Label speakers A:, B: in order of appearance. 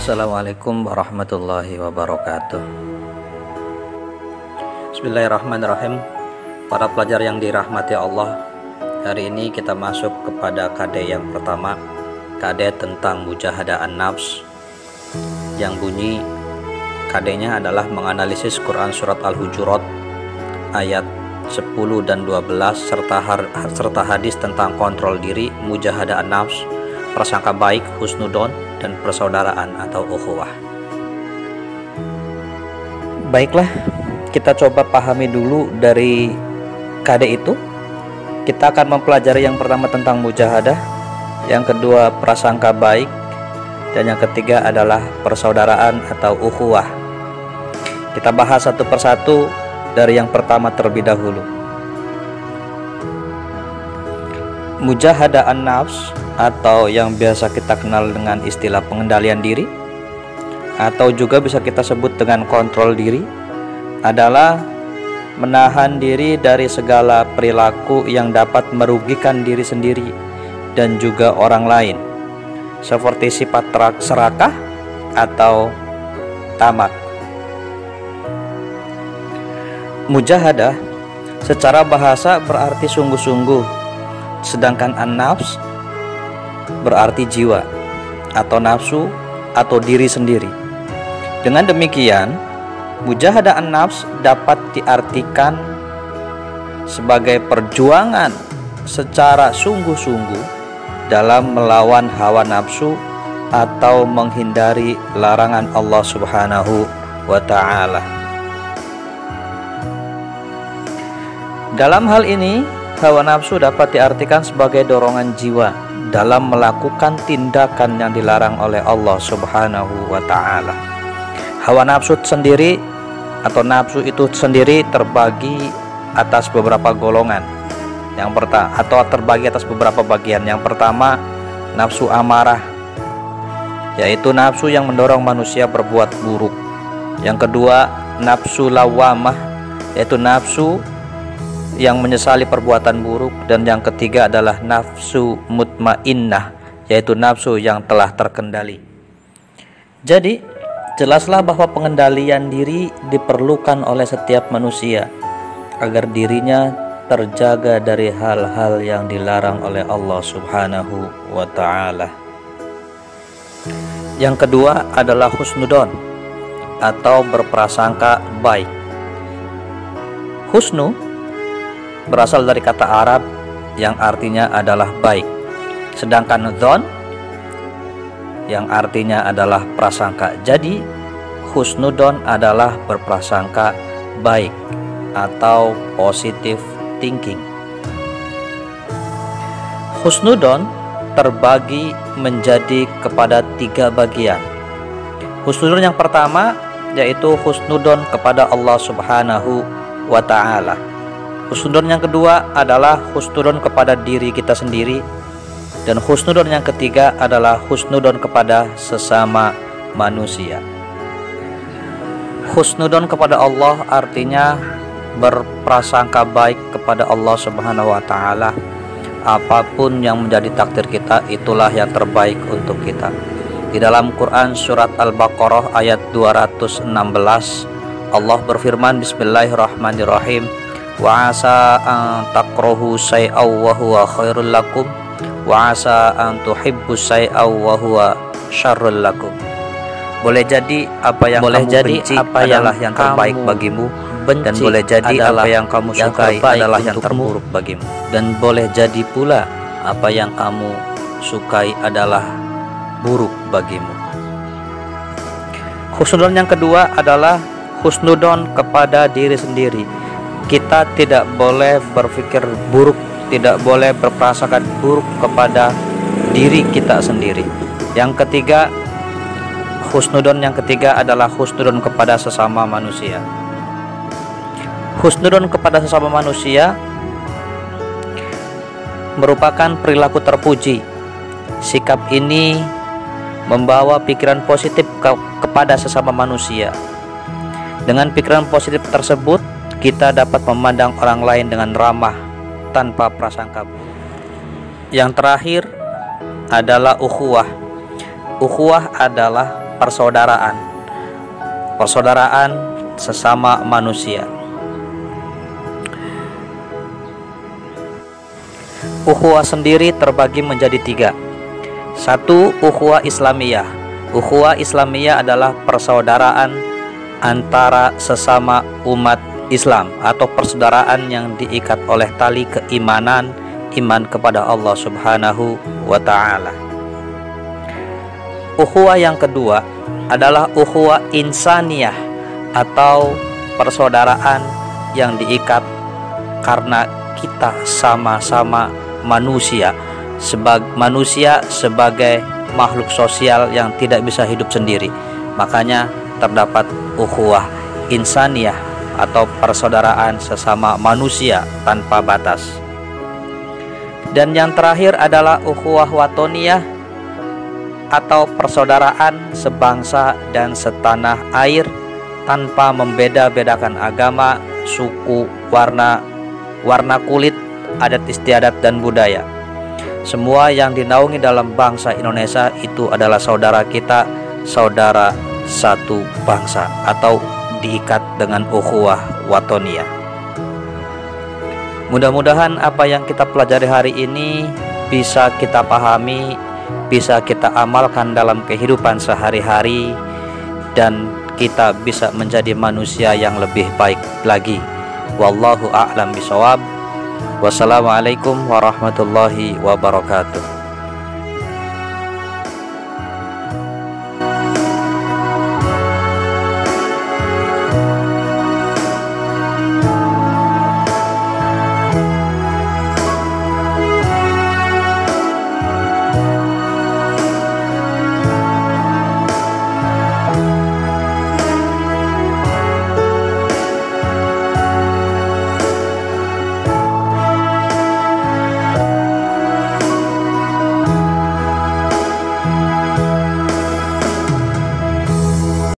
A: Assalamualaikum warahmatullahi wabarakatuh. Bismillahirrahmanirrahim. Para pelajar yang dirahmati Allah, hari ini kita masuk kepada KD yang pertama, KD tentang mujahadah an-nafs, yang bunyi KD-nya adalah menganalisis Quran Surat Al-Hujurat ayat 10 dan 12 serta hadis tentang kontrol diri, mujahadah an-nafs, prasangka baik, husnudon, dan persaudaraan atau ukhuwah. Baiklah, kita coba pahami dulu dari KD itu. Kita akan mempelajari yang pertama tentang mujahadah, yang kedua prasangka baik, dan yang ketiga adalah persaudaraan atau ukhuwah. Kita bahas satu persatu dari yang pertama terlebih dahulu. Mujahadah an-nafs atau yang biasa kita kenal dengan istilah pengendalian diri, atau juga bisa kita sebut dengan kontrol diri, adalah menahan diri dari segala perilaku yang dapat merugikan diri sendiri dan juga orang lain, seperti sifat serakah atau tamak. Mujahadah secara bahasa berarti sungguh-sungguh, sedangkan an-nafs berarti jiwa atau nafsu atau diri sendiri. Dengan demikian, mujahadah an-nafs dapat diartikan sebagai perjuangan secara sungguh-sungguh dalam melawan hawa nafsu atau menghindari larangan Allah Subhanahu wa ta'ala. Dalam hal ini, hawa nafsu dapat diartikan sebagai dorongan jiwa dalam melakukan tindakan yang dilarang oleh Allah Subhanahu wa ta'ala. Hawa nafsu sendiri atau nafsu itu sendiri terbagi atas beberapa golongan. Yang pertama, atau terbagi atas beberapa bagian. Yang pertama, nafsu amarah, yaitu nafsu yang mendorong manusia berbuat buruk. Yang kedua, nafsu lawamah, yaitu nafsu yang menyesali perbuatan buruk. Dan yang ketiga adalah nafsu mutmainnah, yaitu nafsu yang telah terkendali. Jadi jelaslah bahwa pengendalian diri diperlukan oleh setiap manusia agar dirinya terjaga dari hal-hal yang dilarang oleh Allah Subhanahu wa ta'ala. Yang kedua adalah husnudon atau berprasangka baik. Husnu berasal dari kata Arab yang artinya adalah baik, sedangkan dzon yang artinya adalah prasangka. Jadi husnudon adalah berprasangka baik atau positive thinking. Husnudon terbagi menjadi kepada 3 bagian. Husnudon yang pertama yaitu husnudon kepada Allah Subhanahu wa ta'ala. Husnudon yang kedua adalah husnudon kepada diri kita sendiri, dan husnudon yang ketiga adalah husnudon kepada sesama manusia. Husnudon kepada Allah artinya berprasangka baik kepada Allah Subhanahu wa ta'ala. Apapun yang menjadi takdir kita, itulah yang terbaik untuk kita. Di dalam Quran Surat Al-Baqarah ayat 216, Allah berfirman, Bismillahirrahmanirrahim, wa asa an takrahu syai'aw wa huwa khairul lakum wa asa an tuhibbu syai'aw wa huwa syarrul lakum. Boleh jadi apa yang kamu benci adalah yang terbaik bagimu, dan boleh jadi apa yang kamu sukai adalah yang terburuk bagimu, dan boleh jadi pula apa yang kamu sukai adalah buruk bagimu. Husnudon yang kedua adalah husnudon kepada diri sendiri. Kita tidak boleh berpikir buruk, tidak boleh berprasangka buruk kepada diri kita sendiri. Yang ketiga, husnudon yang ketiga adalah husnudon kepada sesama manusia. Husnudon kepada sesama manusia merupakan perilaku terpuji. Sikap ini membawa pikiran positif kepada sesama manusia. Dengan pikiran positif tersebut, kita dapat memandang orang lain dengan ramah tanpa prasangka. Yang terakhir adalah ukhuwah. Ukhuwah adalah persaudaraan, persaudaraan sesama manusia. Ukhuwah sendiri terbagi menjadi 3. 1. Ukhuwah Islamiyah. Ukhuwah Islamiyah adalah persaudaraan antara sesama umat Islam atau persaudaraan yang diikat oleh tali keimanan, iman kepada Allah Subhanahu wa ta'ala. Ukhuwah yang kedua adalah ukhuwah insaniyah atau persaudaraan yang diikat karena kita sama-sama manusia, sebagai makhluk sosial yang tidak bisa hidup sendiri. Makanya terdapat ukhuwah insaniyah atau persaudaraan sesama manusia tanpa batas. Dan yang terakhir adalah ukhuwah watoniyah atau persaudaraan sebangsa dan setanah air tanpa membeda-bedakan agama, suku, warna kulit, adat istiadat dan budaya. Semua yang dinaungi dalam bangsa Indonesia itu adalah saudara kita, saudara satu bangsa, atau diikat dengan ukhuwah watoniyah. Mudah-mudahan apa yang kita pelajari hari ini bisa kita pahami, bisa kita amalkan dalam kehidupan sehari-hari, dan kita bisa menjadi manusia yang lebih baik lagi. Wallahu a'lam bishawab. Wassalamualaikum warahmatullahi wabarakatuh.